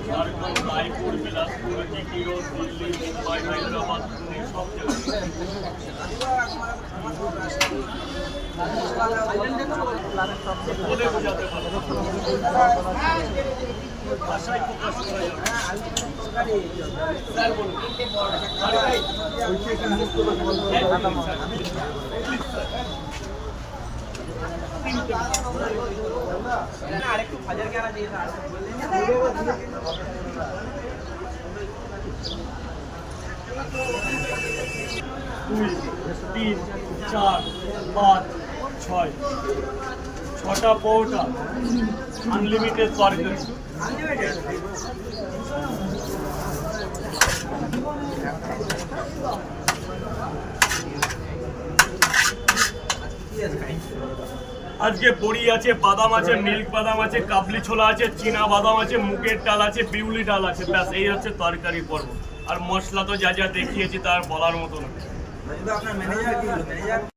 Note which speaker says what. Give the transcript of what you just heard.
Speaker 1: Jharkhand, Raipur, Bilaspur, GT road, Delhi, Mumbai, Hyderabad, Pune সব জায়গায় বলে বোঝাতে পারবো ভাষায় প্রকাশ করা যাবে। স্যার বলুন।
Speaker 2: আরেকটু হাজার কেনা দিয়ে
Speaker 1: 2, 3, 4, 5, 6 ছটা পরোটা আনলিমিটেড তরকারি। আজকে বড়ি আছে, বাদাম আছে, মিল্ক বাদাম আছে, কাবলি ছোলা আছে, চীনা বাদাম আছে, মুগের ডাল আছে, বিউলি ডাল আছে, ব্যাস এই হচ্ছে তরকারি পর্ব। আর মশলা তো যা যা দেখিয়েছি তার বলার মতো না।